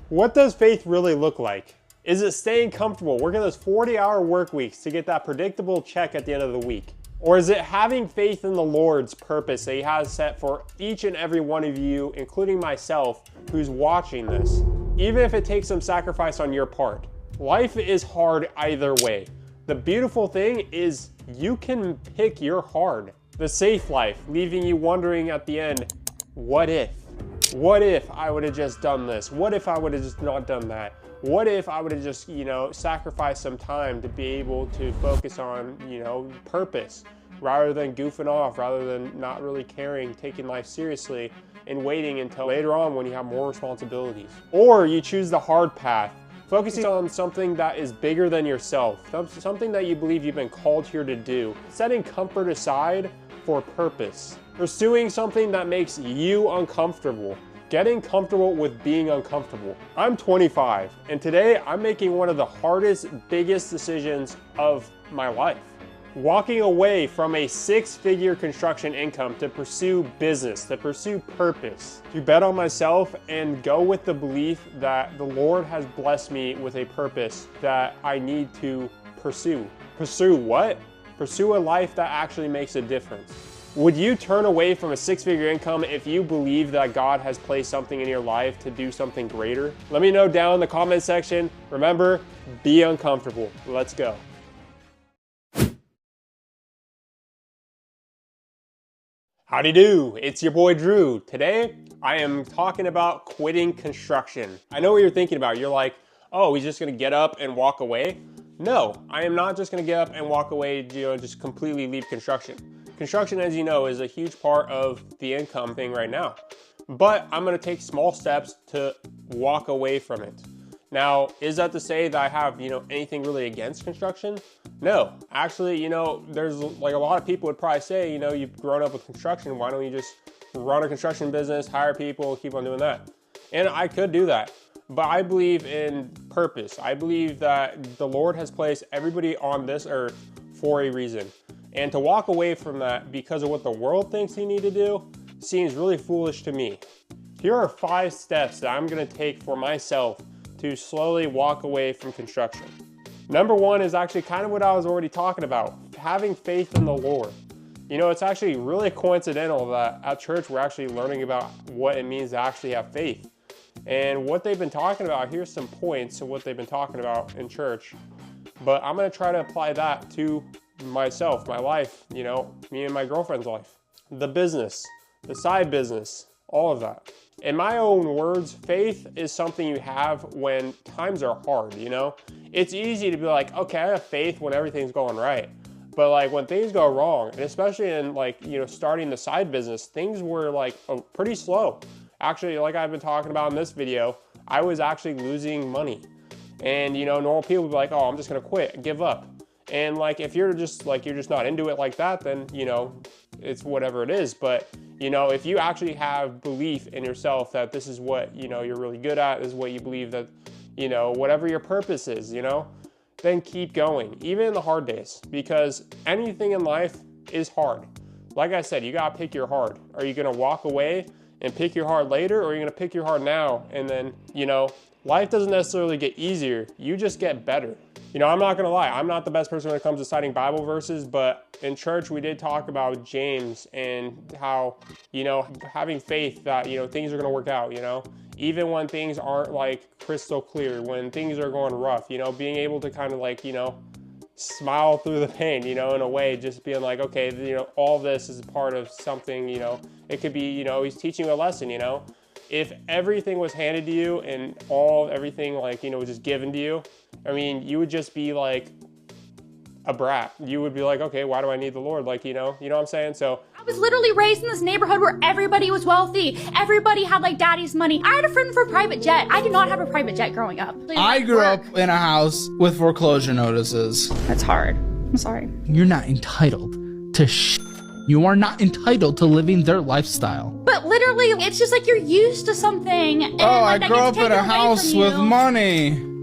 What does faith really look like? Is it staying comfortable, working those 40-hour work weeks to get that predictable check at the end of the week? Or is it having faith in the Lord's purpose that He has set for each and every one of you, including myself, who's watching this? Even if it takes some sacrifice on your part. Life is hard either way. The beautiful thing is you can pick your hard. The safe life, leaving you wondering at the end, what if? What if I would have just done this? What if I would have just not done that? What if I would have just, sacrificed some time to be able to focus on, purpose, rather than goofing off, rather than not really caring, taking life seriously, and waiting until later on when you have more responsibilities. Or you choose the hard path, focusing on something that is bigger than yourself, something that you believe you've been called here to do, setting comfort aside for purpose, pursuing something that makes you uncomfortable, getting comfortable with being uncomfortable. I'm 25, and today I'm making one of the hardest, biggest decisions of my life. Walking away from a six-figure construction income to pursue business, to pursue purpose, to bet on myself and go with the belief that the Lord has blessed me with a purpose that I need to pursue. Pursue what? Pursue a life that actually makes a difference. Would you turn away from a six-figure income if you believe that God has placed something in your life to do something greater? Let me know down in the comment section. Remember, be uncomfortable. Let's go. Howdy do, it's your boy Drew. Today, I am talking about quitting construction. I know what you're thinking about. You're like, oh, he's just gonna get up and walk away? No, I am not just gonna get up and walk away, just completely leave construction. Construction, as you know, is a huge part of the income thing right now. But I'm gonna take small steps to walk away from it. Now, is that to say that I have, anything really against construction? No, actually, there's like a lot of people would probably say, you've grown up with construction, why don't you just run a construction business, hire people, keep on doing that? And I could do that, but I believe in purpose. I believe that the Lord has placed everybody on this earth for a reason. And to walk away from that because of what the world thinks you need to do seems really foolish to me. Here are 5 steps that I'm gonna take for myself to slowly walk away from construction. Number 1 is actually kind of what I was already talking about, having faith in the Lord. It's actually really coincidental that at church we're actually learning about what it means to actually have faith. And what they've been talking about, here's some points of what they've been talking about in church. But I'm gonna try to apply that to myself, my life, me and my girlfriend's life. The business, the side business, all of that. In my own words, faith is something you have when times are hard, It's easy to be like, okay, I have faith when everything's going right. But like when things go wrong, and especially in starting the side business, things were pretty slow. Actually, like I've been talking about in this video, I was actually losing money. And normal people would be like, oh, I'm just gonna quit, give up. And if you're just not into it like that, then it's whatever it is. But if you actually have belief in yourself that this is what you're really good at, this is what you believe that whatever your purpose is, then keep going, even in the hard days, because anything in life is hard. Like I said, you gotta pick your hard. Are you gonna walk away and pick your hard later, or are you gonna pick your hard now? And then life doesn't necessarily get easier, you just get better. I'm not gonna lie, I'm not the best person when it comes to citing Bible verses, but in church we did talk about James and how, having faith that, things are gonna work out, even when things aren't crystal clear, when things are going rough, being able to kind of smile through the pain, in a way, just being like, okay, all this is part of something, it could be, he's teaching you a lesson, If everything was handed to you and everything was just given to you, you would just be like a brat. You would be like, okay, why do I need the Lord? You know what I'm saying? So I was literally raised in this neighborhood where everybody was wealthy. Everybody had daddy's money. I had a friend for a private jet. I did not have a private jet growing up. I grew up in a house with foreclosure notices. That's hard. I'm sorry. You're not entitled to You are not entitled to living their lifestyle. But literally, it's just you're used to something. And I grew up in a house with money.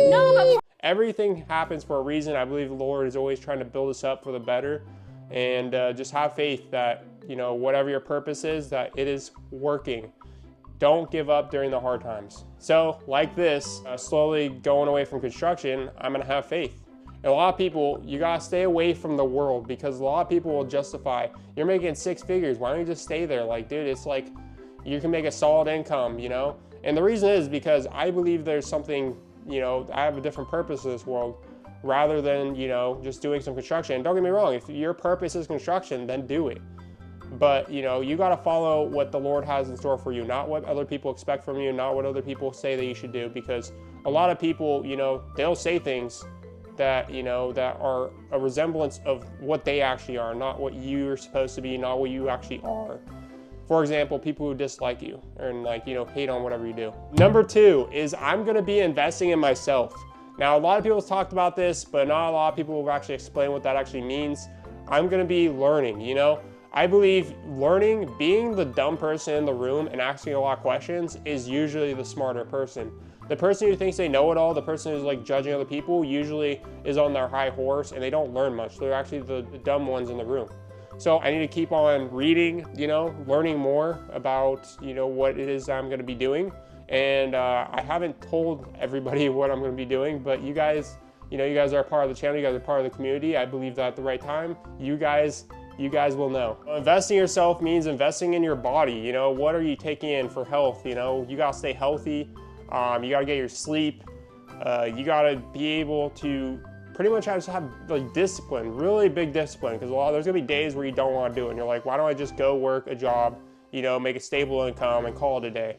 No, but everything happens for a reason. I believe the Lord is always trying to build us up for the better, and just have faith that whatever your purpose is, that it is working. don't give up during the hard times. So like this, slowly going away from construction, I'm gonna have faith. And a lot of people, you gotta stay away from the world, because a lot of people will justify, you're making 6 figures, why don't you just stay there? Like, dude, it's like, you can make a solid income, you know? And the reason is because I believe there's something, you know, I have a different purpose in this world, rather than, you know, just doing some construction. And don't get me wrong, if your purpose is construction, then do it. But, you know, you got to follow what the Lord has in store for you, not what other people expect from you, not what other people say that you should do. Because a lot of people, you know, they'll say things that, you know, that are a resemblance of what they actually are, not what you're supposed to be, not what you actually are. For example, people who dislike you and, like, you know, hate on whatever you do. Number 2 is I'm going to be investing in myself. Now, a lot of people have talked about this, but not a lot of people have actually explained what that actually means. I'm going to be learning, you know? I believe learning, being the dumb person in the room and asking a lot of questions is usually the smarter person. The person who thinks they know it all, the person who's like judging other people, usually is on their high horse and they don't learn much. They're actually the dumb ones in the room. So I need to keep on reading, you know, learning more about, you know, what it is I'm going to be doing. And I haven't told everybody what I'm going to be doing, but you guys, you know, you guys are a part of the channel, you guys are part of the community. I believe that at the right time, you guys will know. Investing in yourself means investing in your body. You know, what are you taking in for health? You know, you gotta stay healthy. You gotta get your sleep. You gotta be able to pretty much have like discipline, really big discipline, because there's gonna be days where you don't want to do it. And you're like, why don't I just go work a job, you know, make a stable income and call it a day?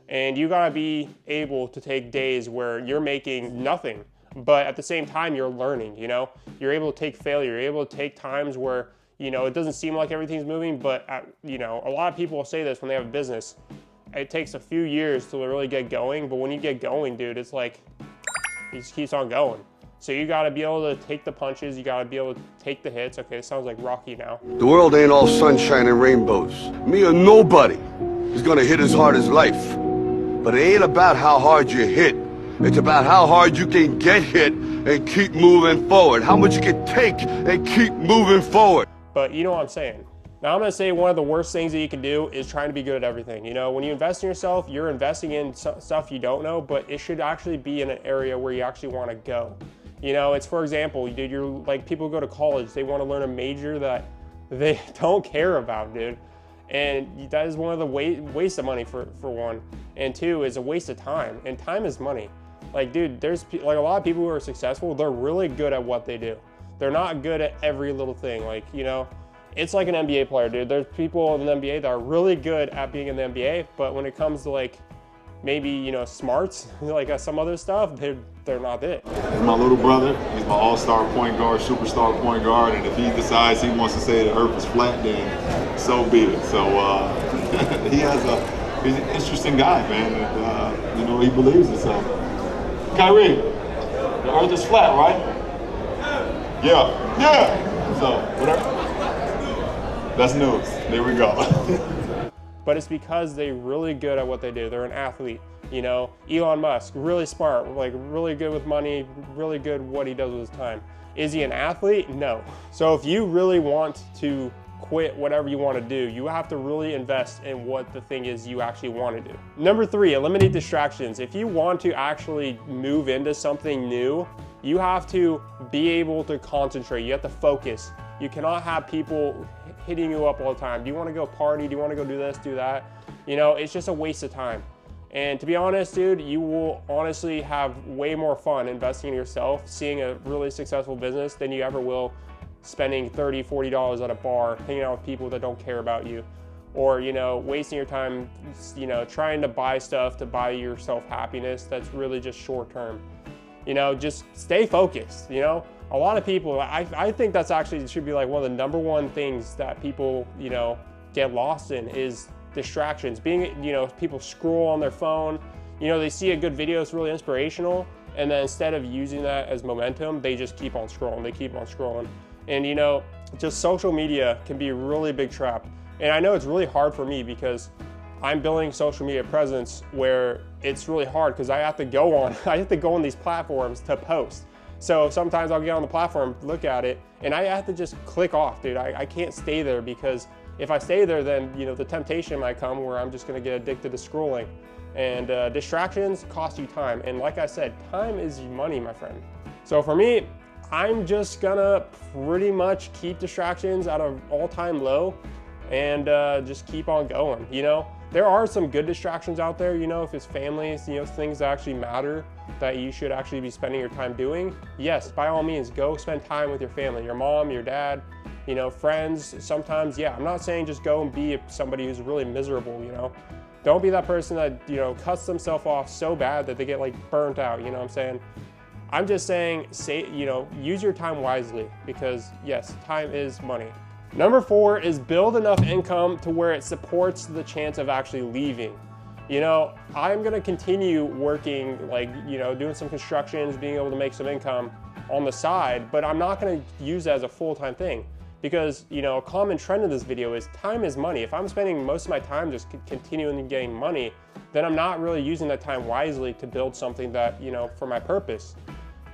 And you gotta be able to take days where you're making nothing, but at the same time you're learning. You know, you're able to take failure. You're able to take times where, you know, it doesn't seem like everything's moving, but you know, a lot of people will say this when they have a business. It takes a few years to really get going, but when you get going, dude, it's like, it just keeps on going. So you gotta be able to take the punches, you gotta be able to take the hits. Okay, it sounds like Rocky now. The world ain't all sunshine and rainbows. Me or nobody is gonna hit as hard as life. But it ain't about how hard you hit. It's about how hard you can get hit and keep moving forward. How much you can take and keep moving forward. But you know what I'm saying. Now I'm gonna say one of the worst things that you can do is trying to be good at everything. You know, when you invest in yourself, you're investing in stuff you don't know, but it should actually be in an area where you actually wanna go. You know, it's, for example, dude, you're like, people go to college, they wanna learn a major that they don't care about, dude. And that is one of the waste of money for one. And 2 is a waste of time, and time is money. Like, dude, there's like a lot of people who are successful, they're really good at what they do. They're not good at every little thing. Like, you know, it's like an NBA player, dude. There's people in the NBA that are really good at being in the NBA, but when it comes to like maybe, you know, smarts, like some other stuff, they're not it. He's my little brother. He's my all-star point guard, superstar point guard, and if he decides he wants to say the earth is flat, then so be it. So he's an interesting guy, man. And, you know, he believes it. So, Kyrie, the earth is flat, right? Yeah. So, whatever. That's news. There we go. But it's because they're really good at what they do. They're an athlete, you know. Elon Musk, really smart, like really good with money, really good what he does with his time. Is he an athlete? No. So if you really want to quit whatever you want to do, you have to really invest in what the thing is you actually want to do. Number 3, eliminate distractions. If you want to actually move into something new, you have to be able to concentrate. You have to focus. You cannot have people hitting you up all the time. Do you want to go party? Do you want to go do this, do that? You know, it's just a waste of time. And to be honest, dude, you will honestly have way more fun investing in yourself, seeing a really successful business, than you ever will spending $30, $40 at a bar, hanging out with people that don't care about you. Or, you know, wasting your time, you know, trying to buy stuff to buy yourself happiness that's really just short term. You know, just stay focused, you know? A lot of people, I think that's actually should be like one of the #1 things that people, you know, get lost in is distractions. Being, you know, people scroll on their phone, you know, they see a good video, it's really inspirational, and then instead of using that as momentum, they just keep on scrolling, they keep on scrolling. And, you know, just social media can be a really big trap. And I know it's really hard for me because I'm building social media presence where it's really hard because I have to go on these platforms to post. So sometimes I'll get on the platform, look at it, and I have to just click off, dude. I can't stay there because if I stay there, then, you know, the temptation might come where I'm just gonna get addicted to scrolling. And distractions cost you time. And like I said, time is money, my friend. So for me, I'm just gonna pretty much keep distractions at an all-time low and just keep on going, you know? There are some good distractions out there, you know, if it's families, you know, things that actually matter that you should actually be spending your time doing. Yes, by all means, go spend time with your family, your mom, your dad, you know, friends. Sometimes, yeah, I'm not saying just go and be somebody who's really miserable, you know? Don't be that person that, you know, cuts themselves off so bad that they get like burnt out, you know what I'm saying? I'm just saying, you know, use your time wisely because yes, time is money. Number 4 is build enough income to where it supports the chance of actually leaving. You know, I'm gonna continue working, like, you know, doing some constructions, being able to make some income on the side, but I'm not gonna use that as a full-time thing because, you know, a common trend in this video is time is money. If I'm spending most of my time just continuing getting money, then I'm not really using that time wisely to build something that, you know, for my purpose.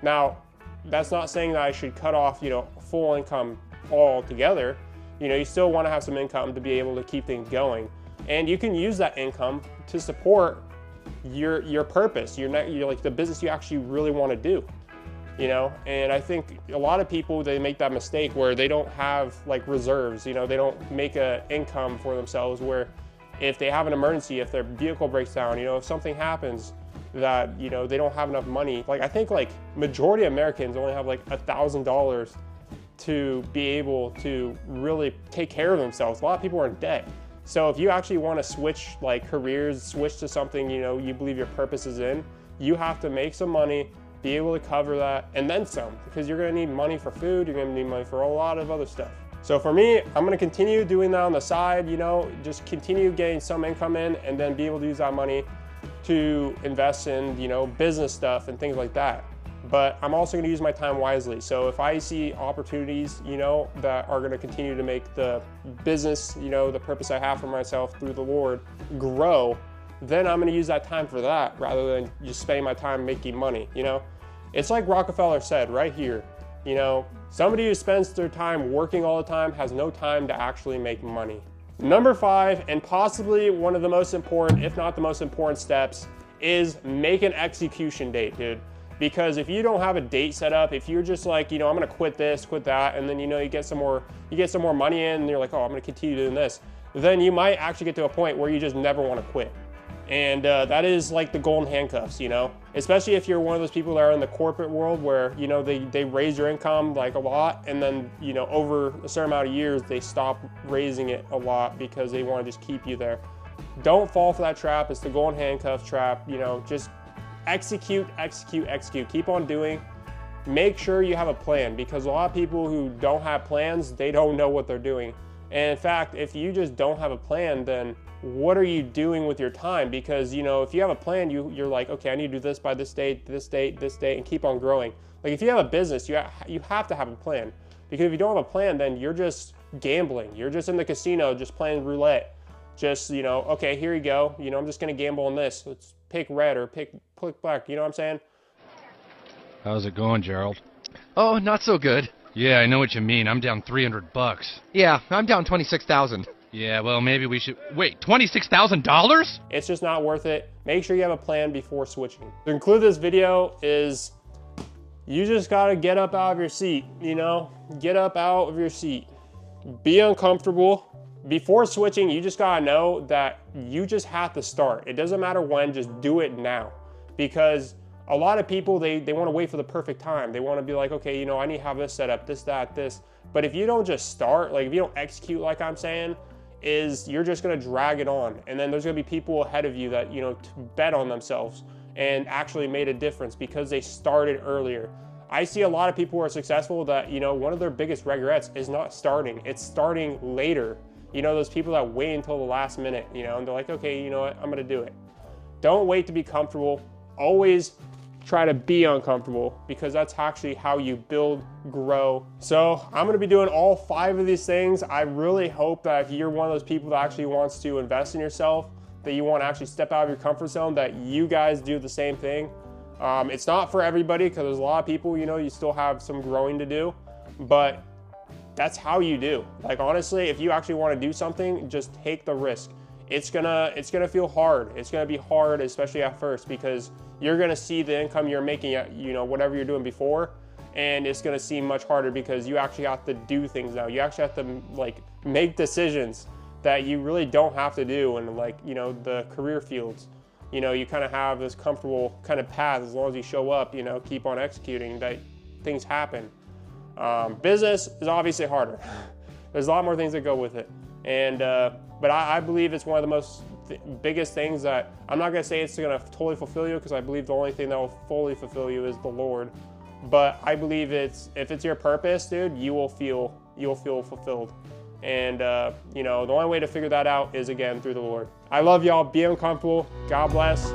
Now, that's not saying that I should cut off, you know, full income altogether. You know, you still want to have some income to be able to keep things going. And you can use that income to support your purpose, you're like the business you actually really want to do, you know? And I think a lot of people, they make that mistake where they don't have like reserves, you know, they don't make an income for themselves where if they have an emergency, if their vehicle breaks down, you know, if something happens that, you know, they don't have enough money. Like I think like majority of Americans only have like $1,000 to be able to really take care of themselves. A lot of people are in debt. So if you actually want to switch like careers, switch to something, you know, you believe your purpose is in, you have to make some money, be able to cover that, and then some, because you're going to need money for food, you're going to need money for a lot of other stuff. So for me, I'm going to continue doing that on the side, you know, just continue getting some income in and then be able to use that money to invest in, you know, business stuff and things like that. But I'm also going to use my time wisely. So if I see opportunities, you know, that are going to continue to make the business, you know, the purpose I have for myself through the Lord grow, then I'm going to use that time for that rather than just spending my time making money, you know? It's like Rockefeller said right here, you know, somebody who spends their time working all the time has no time to actually make money. Number 5, and possibly one of the most important, if not the most important steps, is make an execution date, dude. Because if you don't have a date set up, if you're just like, you know, I'm gonna quit this, quit that, and then, you know, you get some more money in and you're like, oh, I'm gonna continue doing this, then you might actually get to a point where you just never wanna quit. And that is like the golden handcuffs, you know, especially if you're one of those people that are in the corporate world where, you know, they raise your income like a lot and then, you know, over a certain amount of years, they stop raising it a lot because they want to just keep you there. Don't fall for that trap. It's the golden handcuffs trap, you know, just execute, execute, execute, keep on doing. Make sure you have a plan because a lot of people who don't have plans, they don't know what they're doing. And in fact, if you just don't have a plan, then what are you doing with your time? Because, you know, if you have a plan, you're like, okay, I need to do this by this date, this date, this date, and keep on growing. Like if you have a business, you have to have a plan. Because if you don't have a plan, then you're just gambling. You're just in the casino, just playing roulette. Just, you know, okay, here you go. You know, I'm just gonna gamble on this. Let's pick red or pick black, you know what I'm saying? How's it going, Gerald? Oh, not so good. Yeah, I know what you mean. I'm down $300. Yeah, I'm down 26,000. Yeah, well, maybe we should... Wait, $26,000? It's just not worth it. Make sure you have a plan before switching. To conclude this video is you just gotta get up out of your seat, you know? Get up out of your seat. Be uncomfortable. Before switching, you just gotta know that you just have to start. It doesn't matter when, just do it now. Because a lot of people, they wanna wait for the perfect time. They wanna be like, okay, you know, I need to have this set up, this, that, this. But if you don't just start, like if you don't execute like I'm saying, you're just gonna drag it on. And then there's gonna be people ahead of you that, you know, bet on themselves and actually made a difference because they started earlier. I see a lot of people who are successful that, you know, one of their biggest regrets is not starting. It's starting later. You know, those people that wait until the last minute, you know, and they're like, okay, you know what, I'm gonna do it. Don't wait to be comfortable. Always try to be uncomfortable because that's actually how you build, grow. So I'm gonna be doing all 5 of these things. I really hope that if you're one of those people that actually wants to invest in yourself, that you want to actually step out of your comfort zone, that you guys do the same thing. It's not for everybody because there's a lot of people, you know, you still have some growing to do, but that's how you do. Like, honestly, if you actually want to do something, just take the risk. It's gonna feel hard. It's gonna be hard, especially at first, because you're gonna see the income you're making at, you know, whatever you're doing before, and it's gonna seem much harder because you actually have to do things now. You actually have to like make decisions that you really don't have to do in, like, you know, the career fields. You know, you kind of have this comfortable kind of path as long as you show up, you know, keep on executing, that things happen. Business is obviously harder. There's a lot more things that go with it. And, but I believe it's one of the most biggest things that, I'm not gonna say it's gonna totally fulfill you, because I believe the only thing that will fully fulfill you is the Lord. But I believe if it's your purpose, dude, you'll feel fulfilled. And, you know, the only way to figure that out is, again, through the Lord. I love y'all. Be uncomfortable. God bless.